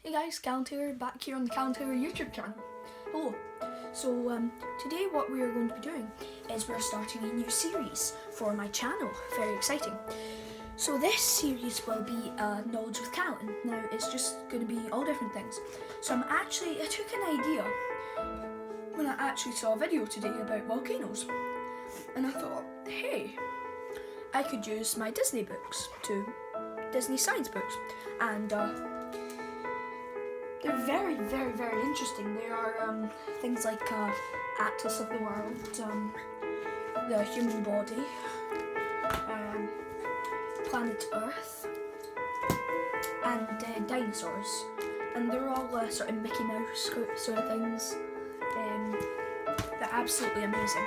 Hey guys, Callan back here on the Callan YouTube channel. Hello. So today what we are going to be doing is we're starting a new series for my channel. Very exciting. So this series will be Knowledge with Callan. Now it's just going to be all different things. So I took an idea when I actually saw a video today about volcanoes. And I thought, hey, I could use my Disney books Disney science books. And they're very, very, very interesting. There are things like Atlas of the World, the human body, planet Earth, and dinosaurs. And they're all sort of Mickey Mouse sort of things. They're absolutely amazing.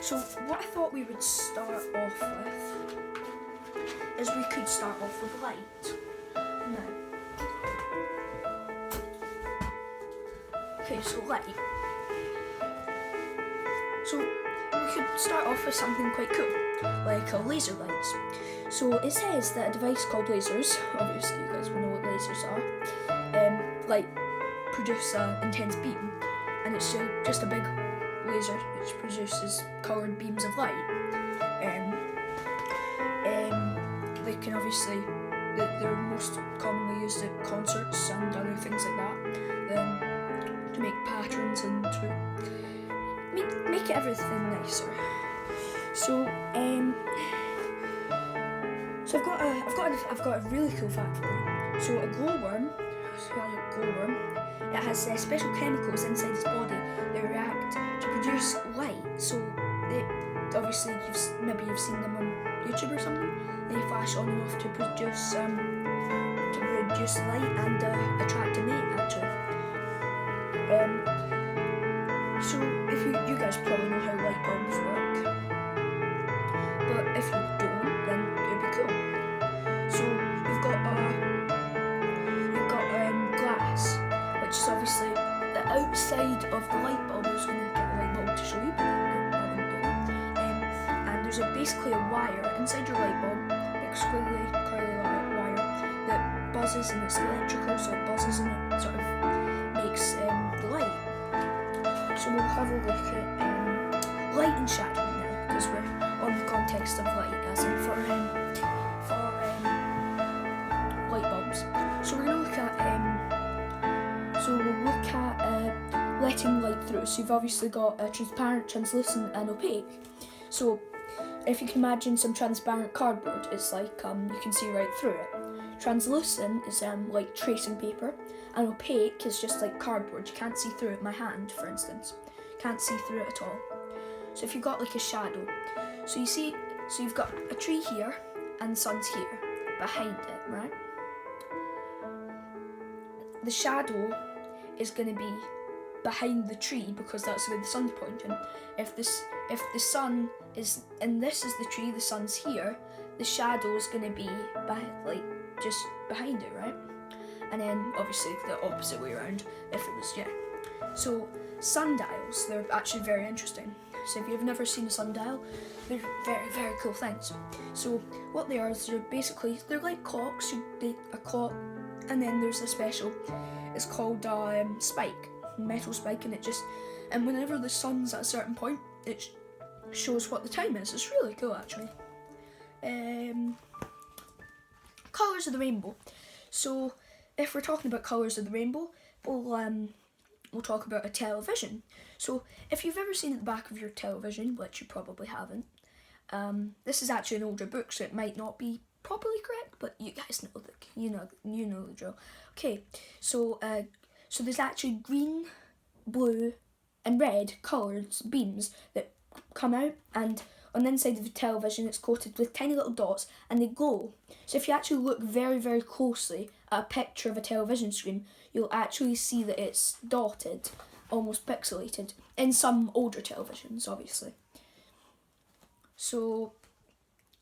So what I thought we would start off with is we could start off with light. Now, okay, so light. So we could start off with something quite cool, like laser lights. So it says that a device called lasers, obviously you guys will know what lasers are, produce an intense beam, and it's just a big laser which produces coloured beams of light. They can obviously, they're most commonly used at concerts and other things like that, to make patterns and to make everything nicer. So I've got a really cool fact for you. So a glowworm, it has special chemicals inside its body that react to produce light. So obviously you've seen them on YouTube or something. They flash on and off to produce light and attract a mate actually. So if you guys probably know how light bulbs work, but if you don't, then it'd be cool. So you've got glass, which is obviously the outside of the light bulb. I was going to get a light bulb to show you, but I wouldn't do that. And there's basically a wire inside your light bulb, big squiggly curly wire that buzzes, and it's electrical, so it buzzes and it sort of makes the light. So we'll have a look at light and shadow now, because we're on the context of light, as in for light bulbs. So we're going to look at letting light through. So you've obviously got transparent, translucent, and opaque. So if you can imagine some transparent cardboard, it's like you can see right through it. Translucent is like tracing paper, and opaque is just like cardboard. You can't see through it. My hand, for instance, can't see through it at all. So if you've got like a shadow, so you've got a tree here and the sun's here behind it, right? The shadow is going to be behind the tree because that's where the sun's pointing. If the sun is, and this is the tree, the sun's here, the shadow is going to be just behind it, right? And then obviously the opposite way around if it was, So sundials, they're actually very interesting. So if you've never seen a sundial, they're very, very cool things. So what they are is they're like clocks. A clock, and then there's a special, it's called spike, metal spike, and whenever the sun's at a certain point, it shows what the time is. It's really cool actually. Colours of the rainbow. So if we're talking about colours of the rainbow, we'll talk about a television. So if you've ever seen at the back of your television, which you probably haven't, this is actually an older book, so it might not be properly correct, but you guys know you know the drill. Okay, so there's actually green, blue, and red coloured beams that come out, and on the inside of the television it's coated with tiny little dots, and they glow. So if you actually look very, very closely at a picture of a television screen, you'll actually see that it's dotted, almost pixelated, in some older televisions, obviously. So,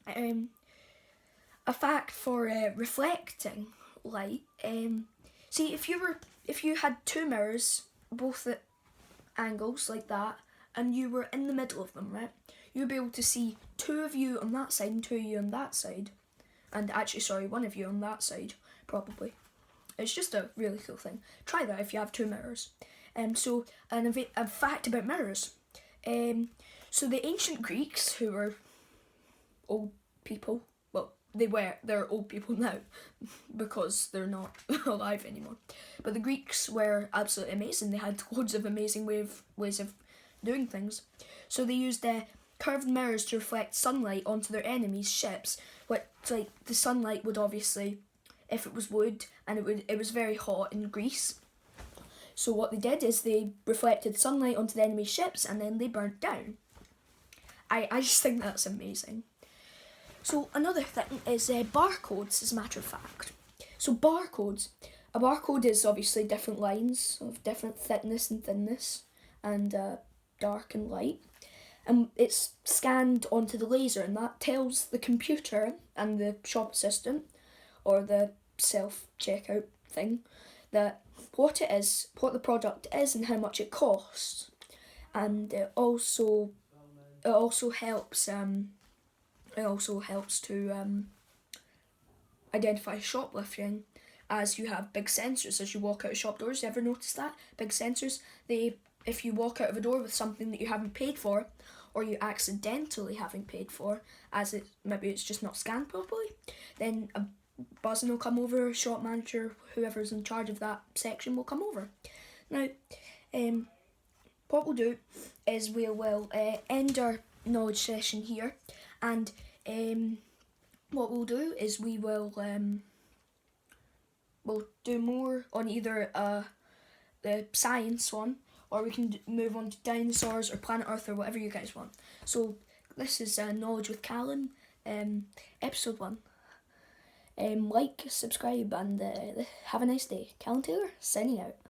a fact for reflecting light. See, if you had two mirrors, both at angles like that, and you were in the middle of them, right? You'd be able to see two of you on that side and two of you on that side, and actually, sorry, one of you on that side, probably. It's just a really cool thing. Try that if you have two mirrors. So a fact about mirrors. So the ancient Greeks, who were old people, well, they're old people now because they're not alive anymore. But the Greeks were absolutely amazing. They had loads of amazing ways of doing things. So they used curved mirrors to reflect sunlight onto their enemies' ships. Which, like, the sunlight would obviously, if it was wood and it was very hot in Greece. So what they did is they reflected sunlight onto the enemy's ships and then they burnt down. I just think that's amazing. So another thing is barcodes, as a matter of fact. So barcodes. A barcode is obviously different lines of different thickness and thinness and dark and light. And it's scanned onto the laser, and that tells the computer and the shop assistant or the self-checkout thing that what it is, what the product is, and how much it costs. And it also helps to identify shoplifting, as you have big sensors as you walk out of shop doors. You ever notice that? Big sensors, if you walk out of a door with something that you haven't paid for, or you accidentally haven't paid for, maybe it's just not scanned properly, then a buzzing will come over, shop manager, whoever's in charge of that section will come over. Now, what we'll do is we will end our knowledge session here, and what we'll do is we'll do more on either the science one, or we can move on to dinosaurs or planet Earth or whatever you guys want. So this is Knowledge with Callan, episode 1. Like, subscribe, and have a nice day. Callan Taylor, signing out.